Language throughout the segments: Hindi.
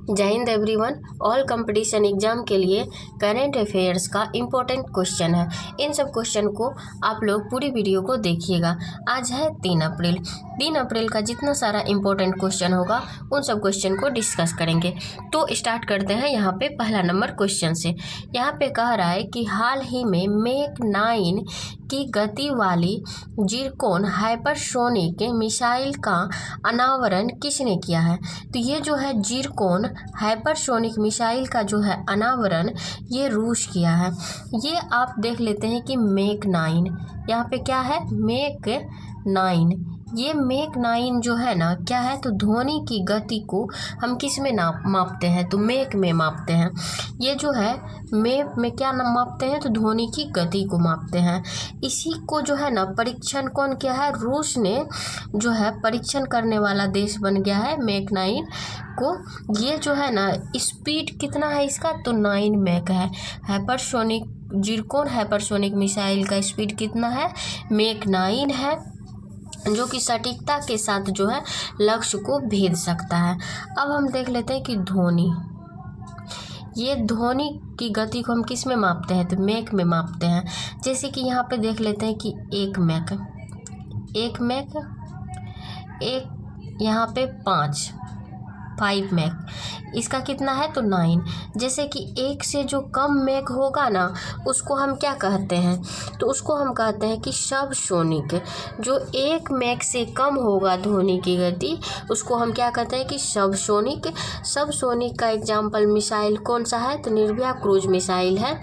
जय Hind everyone. All competition exam के लिए करंट अफेयर्स का इम्पोर्टेंट क्वेश्चन है। इन सब क्वेश्चन को आप लोग पूरी वीडियो को देखिएगा। आज है 3 अप्रैल। 3 अप्रैल का जितना सारा इम्पोर्टेंट क्वेश्चन होगा उन सब क्वेश्चन को डिस्कस करेंगे। तो स्टार्ट करते हैं यहाँ पे पहला नंबर क्वेश्चन से। यहाँ पे कह रहा है कि हाल ही में मैक 9 की गति वाली जिरकोन हाइपरसोनिक मिसाइल का अनावरण किसने किया है? तो ये जो है जिरकोन हाइपरसोनिक मिसाइल का जो है अनावरण ये रूस किया है। ये आप देख लेते हैं कि मैक 9 यहाँ पे क्या है, मैक 9। ये मैक 9 जो है ना क्या है, तो ध्वनि की गति को हम किस में मापते हैं, तो मैक में मापते हैं। ये जो है मैक में क्या मापते हैं, तो ध्वनि की गति को मापते हैं। इसी को जो है ना परीक्षण कौन किया है, रूस ने जो है परीक्षण करने वाला देश बन गया है मैक 9 को। ये जो है ना स्पीड कितना है इसका, तो 9 मैक है। हाइपरसोनिक जिरकोन हाइपरसोनिक मिसाइल का स्पीड कितना है, मैक 9 है, जो कि सटीकता के साथ जो है लक्ष्य को भेद सकता है। अब हम देख लेते हैं कि ध्वनि, ये ध्वनि की गति को हम किस में मापते हैं, तो मैक में मापते हैं। जैसे कि यहाँ पे देख लेते हैं कि एक मैक, एक यहाँ पे 5 मैक, इसका कितना है, तो 9। जैसे कि एक से जो कम मैक होगा ना उसको हम क्या कहते हैं, तो उसको हम कहते हैं कि सबसोनिक। जो 1 मैक से कम होगा ध्वनि की गति उसको हम क्या कहते हैं कि सबसोनिक। सबसोनिक का एग्जाम्पल मिसाइल कौन सा है, तो निर्भया क्रूज मिसाइल है।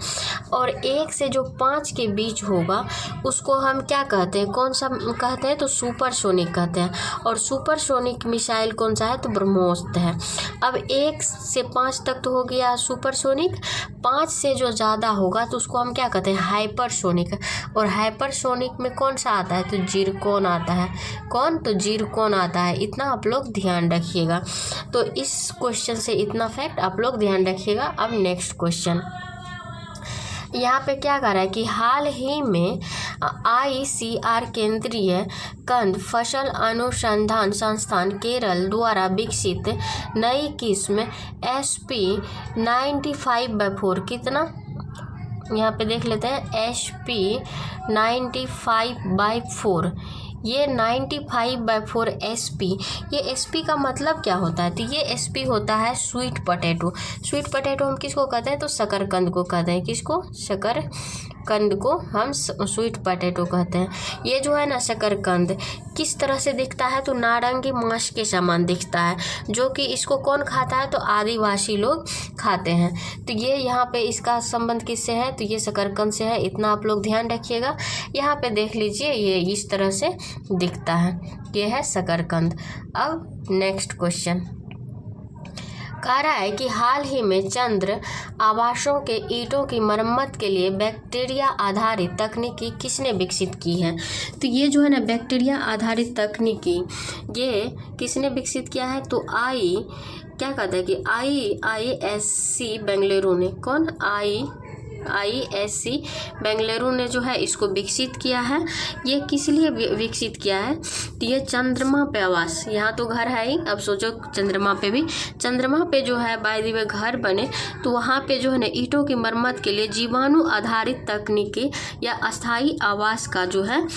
और 1 से जो 5 के बीच होगा उसको हम क्या कहते हैं, कौन सा कहते हैं, तो सुपरसोनिक कहते हैं। और सुपरसोनिक मिसाइल कौन सा है, तो ब्रह्मोस है। अब 1 से 5 तक तो हो गया सुपरसोनिक, 5 से जो ज़्यादा होगा तो उसको हम क्या कहते हैं, हाइपरसोनिक। और हाइपरसोनिक में कौन सा आता है, तो जिरकोन आता है। कौन, तो जिरकोन आता है। इतना आप लोग ध्यान रखिएगा। तो इस क्वेश्चन से इतना फैक्ट आप लोग ध्यान रखिएगा। अब नेक्स्ट क्वेश्चन, यहाँ पे क्या कर रहा है कि हाल ही में ICAR केंद्रीय कंद फसल अनुसंधान संस्थान केरल द्वारा विकसित नई किस्म SP95/4 कितना, यहाँ पे देख लेते हैं SP95/4। ये 95/4 SP, ये SP का मतलब क्या होता है, तो ये SP होता है स्वीट पोटैटो। स्वीट पोटैटो हम किसको कहते हैं, तो शकरकंद को कहते हैं। किसको, शकरकंद को हम स्वीट पोटैटो कहते हैं। ये जो है ना शकरकंद किस तरह से दिखता है, तो नारंगी मांस के समान दिखता है, जो कि इसको कौन खाता है, तो आदिवासी लोग खाते हैं। तो ये यहाँ पे इसका संबंध किससे है, तो ये शकरकंद से है। इतना आप लोग ध्यान रखिएगा। यहाँ पे देख लीजिए ये इस तरह से दिखता है, ये है शकरकंद। अब नेक्स्ट क्वेश्चन कह रहा है कि हाल ही में चंद्र आवासों के ईंटों की मरम्मत के लिए बैक्टीरिया आधारित तकनीकी किसने विकसित की है? तो ये जो है ना बैक्टीरिया आधारित तकनीकी ये किसने विकसित किया है, तो क्या कहता है कि IISc बेंगलुरु ने। कौन, IISc बेंगलुरु ने जो है इसको विकसित किया है। ये किस लिए विकसित किया है, तो ये चंद्रमा पे आवास, यहाँ तो घर है ही, अब सोचो चंद्रमा पे जो है बाय द वे घर बने, तो वहाँ पे जो है ना ईंटों की मरम्मत के लिए जीवाणु आधारित तकनीकी या अस्थायी आवास का जो है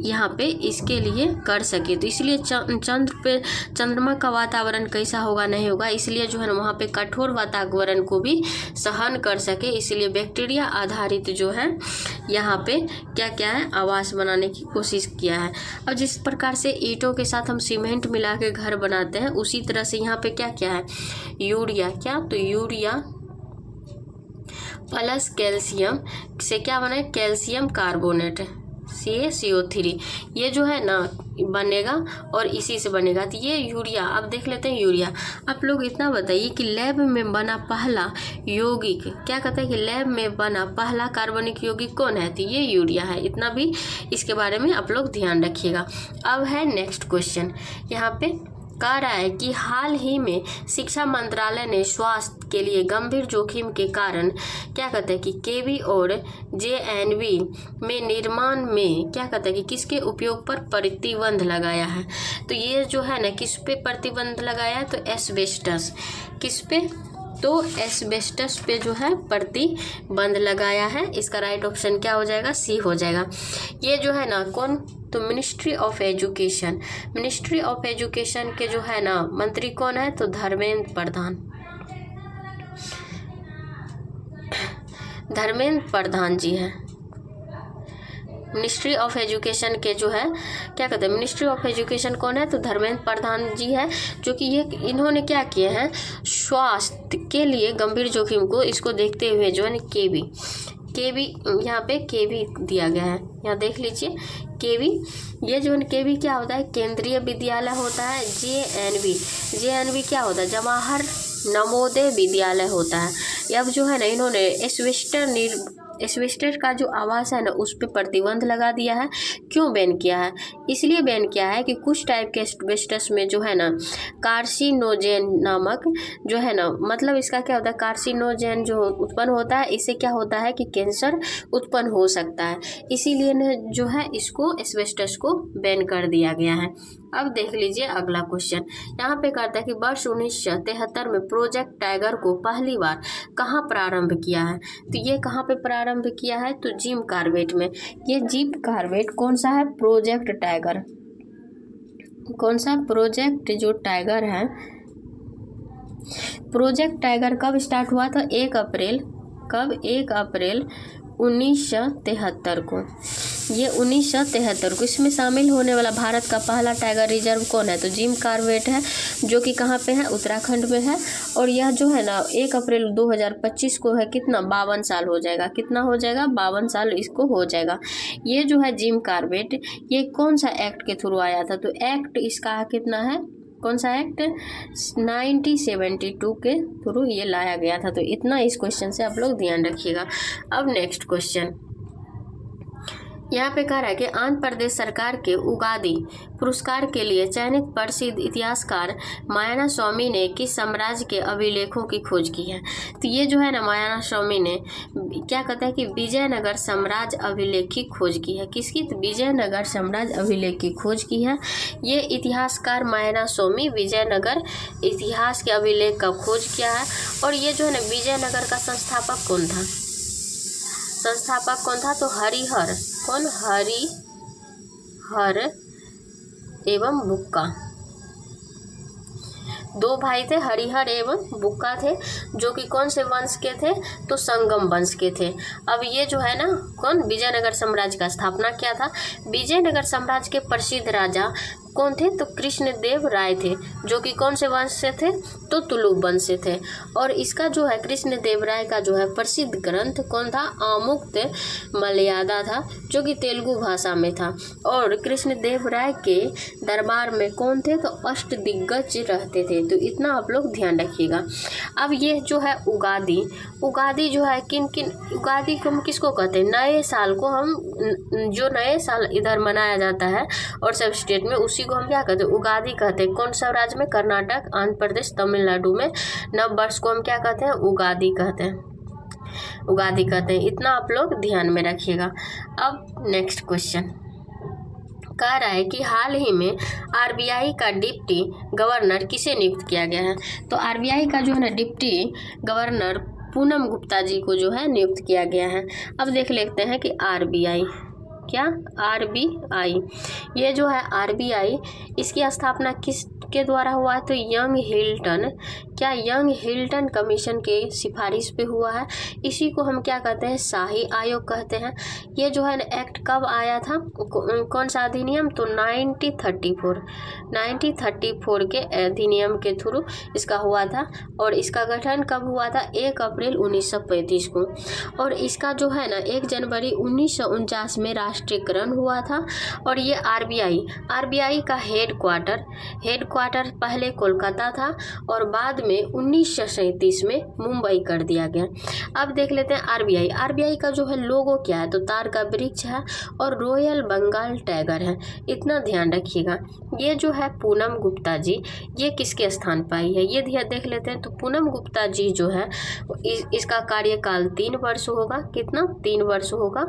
यहाँ पे इसके लिए कर सके। तो इसलिए चंद्रमा का वातावरण कैसा होगा, नहीं होगा, इसलिए जो है ना वहाँ पे कठोर वातावरण को भी सहन कर सके, इसलिए बैक्टीरिया आधारित जो है यहाँ पे क्या क्या है, आवास बनाने की कोशिश किया है। अब जिस प्रकार से ईंटों के साथ हम सीमेंट मिला के घर बनाते हैं उसी तरह से यहाँ पे क्या क्या है, यूरिया, क्या, तो यूरिया प्लस कैल्शियम से क्या बना है, कैल्शियम कार्बोनेट CaCO3, ये जो है ना बनेगा और इसी से बनेगा। तो ये यूरिया, अब देख लेते हैं यूरिया। आप लोग इतना बताइए कि लैब में बना पहला यौगिक, क्या कहता है कि लैब में बना पहला कार्बनिक यौगिक कौन है, तो ये यूरिया है। इतना भी इसके बारे में आप लोग ध्यान रखिएगा। अब है नेक्स्ट क्वेश्चन, यहाँ पे कह रहा है कि हाल ही में शिक्षा मंत्रालय ने स्वास्थ्य के लिए गंभीर जोखिम के कारण क्या कहते हैं कि केवी और जेएनवी में निर्माण में क्या कहते हैं कि किसके उपयोग पर प्रतिबंध लगाया है। तो ये जो है ना किस पे प्रतिबंध लगाया है, तो एस्बेस्टस। किस पे, तो एस्बेस्टस पे जो है प्रतिबंध लगाया है। इसका राइट ऑप्शन क्या हो जाएगा, सी हो जाएगा। ये जो है ना कौन, तो ministry of education. Ministry of education के जो है ना मंत्री कौन है, तो धर्मेंद्र प्रधान। धर्मेंद्र प्रधान जी है। मिनिस्ट्री ऑफ एजुकेशन के जो है क्या कहते हैं, मिनिस्ट्री ऑफ एजुकेशन कौन है, तो धर्मेंद्र प्रधान जी है, जो कि ये इन्होंने क्या किए हैं, स्वास्थ्य के लिए गंभीर जोखिम को इसको देखते हुए जो है केवी यहाँ पे केवी दिया गया है, यहाँ देख लीजिए केवी। ये जो है केवी क्या होता है, केंद्रीय विद्यालय होता है। जेएनवी क्या होता है, जवाहर नवोदय विद्यालय होता है। अब जो है ना इन्होंने एस्बेस्टस का जो आवास है ना उस पर प्रतिबंध लगा दिया है। क्यों बैन किया है, इसलिए बैन किया है कि कुछ टाइप के एस्बेस्टस में जो है ना कार्सिनोजेन नामक जो है ना, मतलब इसका क्या होता है, कार्सिनोजेन जो उत्पन्न होता है, इससे क्या होता है कि कैंसर उत्पन्न हो सकता है। इसीलिए जो है इसको एस्बेस्टस को बैन कर दिया गया है। अब देख लीजिए अगला क्वेश्चन, यहाँ पे कहता है कि वर्ष 1973 में प्रोजेक्ट टाइगर को पहली बार कहाँ प्रारंभ किया है। तो ये कहाँ पे प्रारंभ किया है, तो जिम कॉर्बेट में। ये जिम कॉर्बेट कौन सा है, प्रोजेक्ट टाइगर। कौन सा प्रोजेक्ट जो टाइगर है, प्रोजेक्ट टाइगर कब स्टार्ट हुआ था, 1 अप्रैल 1973 को। ये 1973 को। इसमें शामिल होने वाला भारत का पहला टाइगर रिजर्व कौन है, तो जिम कॉर्बेट है, जो कि कहाँ पे है, उत्तराखंड में है। और यह जो है ना 1 अप्रैल 2025 को है, कितना 52 साल हो जाएगा, कितना हो जाएगा 52 साल इसको हो जाएगा। ये जो है जिम कॉर्बेट, ये कौन सा एक्ट के थ्रू आया था, तो एक्ट इसका कितना है, कौन सा एक्ट, 1972 के थ्रू ये लाया गया था। तो इतना इस क्वेश्चन से आप लोग ध्यान रखिएगा। अब नेक्स्ट क्वेश्चन यहाँ पे कह रहा है कि आंध्र प्रदेश सरकार के उगादी पुरस्कार के लिए चयनित प्रसिद्ध इतिहासकार मायाना स्वामी ने किस साम्राज्य के अभिलेखों की खोज की है। तो ये जो है ना मायाना स्वामी ने क्या कहता है कि विजयनगर साम्राज्य अभिलेख की खोज की है। किसकी, तो विजयनगर साम्राज्य अभिलेख की खोज की है। ये इतिहासकार मायाना स्वामी विजयनगर इतिहास के अभिलेख का खोज किया है। और ये जो है ना विजयनगर का संस्थापक कौन था, तो हरिहर, कौन, हरिहर एवं बुक्का। 2 भाई थे, हरिहर एवं बुक्का थे, जो कि कौन से वंश के थे, तो संगम वंश के थे। अब ये जो है ना कौन, विजयनगर साम्राज्य का स्थापना किया था। विजयनगर साम्राज्य के प्रसिद्ध राजा कौन थे, तो कृष्णदेव राय थे, जो कि कौन से वंश से थे, तो तुलुक वंश से थे। और इसका जो है कृष्णदेव राय का जो है प्रसिद्ध ग्रंथ कौन था, आमुक्त मलयादा था, जो कि तेलुगु भाषा में था। और कृष्णदेव राय के दरबार में कौन थे, तो अष्टदिग्गज रहते थे। तो इतना आप लोग ध्यान रखिएगा। अब ये जो है उगादी जो है उगादी को हम किसको कहते हैं, नए साल को हम जो नए साल इधर मनाया जाता है और सब स्टेट में, उसी को हम क्या कहते हैं, उगादी कहते हैं। कौन सा राज्य में, कर्नाटक, आंध्र प्रदेश, तमिलनाडु में नव वर्ष को हम क्या कहते हैं, उगादी कहते हैं। इतना आप लोग ध्यान में रखिएगा। अब नेक्स्ट क्वेश्चन कह रहा है कि हाल ही में आरबीआई का डिप्टी गवर्नर किसे नियुक्त किया गया है। तो आरबीआई का जो है ना डिप्टी गवर्नर पूनम गुप्ता जी को जो है नियुक्त किया गया है। अब देख लेते हैं कि आरबीआई ये जो है आरबीआई, इसकी स्थापना किस के द्वारा हुआ है, तो यंग हिल्टन कमीशन के सिफारिश पे हुआ है। इसी को हम क्या कहते हैं, शाही आयोग कहते हैं। ये जो है ना एक्ट कब आया था, कौन सा अधिनियम, तो 1934 के अधिनियम के थ्रू इसका हुआ था। और इसका गठन कब हुआ था, 1 अप्रैल 1935 को। और इसका जो है ना 1 जनवरी 1949 में राष्ट्रीयकरण हुआ था। और ये आरबीआई का हेडक्वार्टर पहले कोलकाता था और बाद में 1937 में मुंबई कर दिया गया। अब देख लेते हैं आरबीआई का जो है लोगो क्या है, तो तार का वृक्ष है और रॉयल बंगाल टाइगर है, इतना ध्यान रखिएगा। ये जो है पूनम गुप्ता जी, ये किसके स्थान पर आई है, ये देख लेते हैं। तो पूनम गुप्ता जी जो है इसका कार्यकाल 3 वर्ष होगा, कितना 3 वर्ष होगा।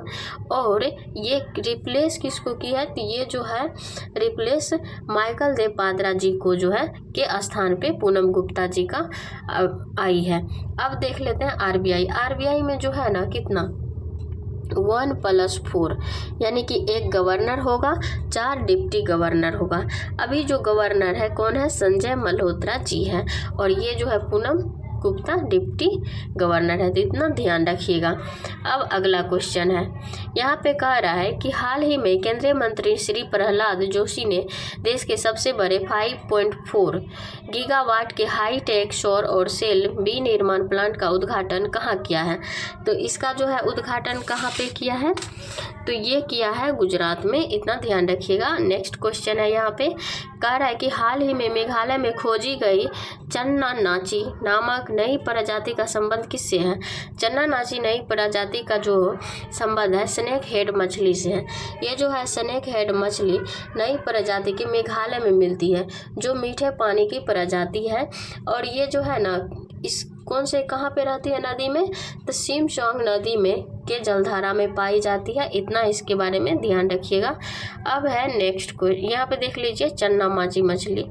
और ये रिप्लेस किसको किया है, तो ये जो है रिप्लेस माइकल देव पात्रा जी को जो है के स्थान पे पूनम गुप्ता जी का आई है। अब देख लेते हैं आरबीआई में जो है ना कितना 1+4 यानी कि एक गवर्नर होगा, 4 डिप्टी गवर्नर होगा। अभी जो गवर्नर है कौन है, संजय मल्होत्रा जी है और ये जो है पूनम गुप्ता डिप्टी गवर्नर है, तो इतना ध्यान रखिएगा। अब अगला क्वेश्चन है, यहाँ पे कह रहा है कि हाल ही में केंद्रीय मंत्री श्री प्रहलाद जोशी ने देश के सबसे बड़े 5.4 गीगावाट के हाई टेक सौर और सेल विनिर्माण प्लांट का उद्घाटन कहाँ किया है, तो इसका जो है उद्घाटन कहाँ पे किया है, तो ये किया है गुजरात में, इतना ध्यान रखिएगा। नेक्स्ट क्वेश्चन है, यहाँ पे कह रहा है कि हाल ही में मेघालय में खोजी गई चन्ना नाची नामक नई प्रजाति का संबंध किससे है। चन्ना नाची नई प्रजाति का जो संबंध है स्नेक हेड मछली से है। ये जो है स्नेक हेड मछली नई प्रजाति की मेघालय में मिलती है, जो मीठे पानी की प्रजाति है। और ये जो है ना इस कौन से कहाँ पे रहती है नदी में, तो सिमसोंग नदी में के जलधारा में पाई जाती है, इतना इसके बारे में ध्यान रखिएगा। अब है नेक्स्ट को, यहाँ पे देख लीजिए चन्ना माची मछली,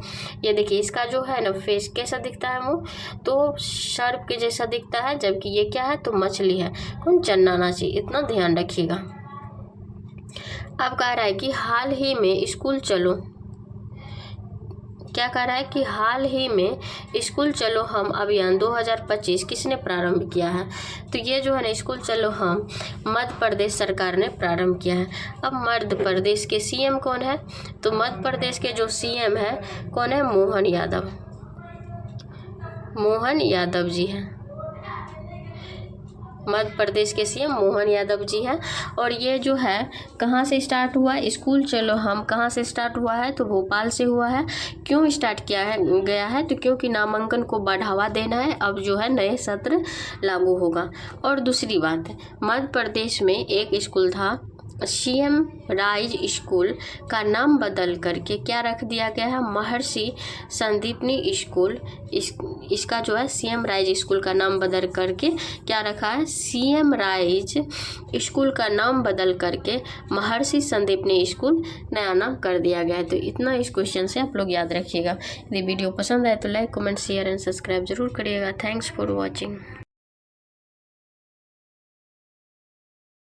ये देखिए इसका जो है ना फेस कैसा दिखता है, मुंह तो सर्प के जैसा दिखता है, जबकि ये क्या है तो मछली है, कौन चन्ना नाची, इतना ध्यान रखिएगा। अब कह रहा है कि हाल ही में स्कूल चलो, क्या कह रहा है कि हाल ही में स्कूल चलो हम अभियान 2025 किसने प्रारंभ किया है, तो ये जो है ना स्कूल चलो हम मध्य प्रदेश सरकार ने प्रारंभ किया है। अब मध्य प्रदेश के सीएम कौन है, तो मध्य प्रदेश के जो सीएम है कौन है, मोहन यादव जी हैं, मध्य प्रदेश के सीएम मोहन यादव जी हैं। और ये जो है कहाँ से स्टार्ट हुआ, स्कूल चलो हम कहाँ से स्टार्ट हुआ है, तो भोपाल से हुआ है। क्यों स्टार्ट किया है गया है, तो क्योंकि नामांकन को बढ़ावा देना है, अब जो है नए सत्र लागू होगा। और दूसरी बात, मध्य प्रदेश में एक स्कूल था सीएम राइज स्कूल का नाम बदल करके क्या रख दिया गया है, महर्षि संदीपनी स्कूल। इसका जो है सीएम राइज स्कूल का नाम बदल करके क्या रखा है, सीएम राइज स्कूल का नाम बदल करके महर्षि संदीपनी स्कूल नया नाम कर दिया गया है। तो इतना इस क्वेश्चन से आप लोग याद रखिएगा। यदि वीडियो पसंद आए तो like comment share and subscribe जरूर करिएगा। Thanks for watching.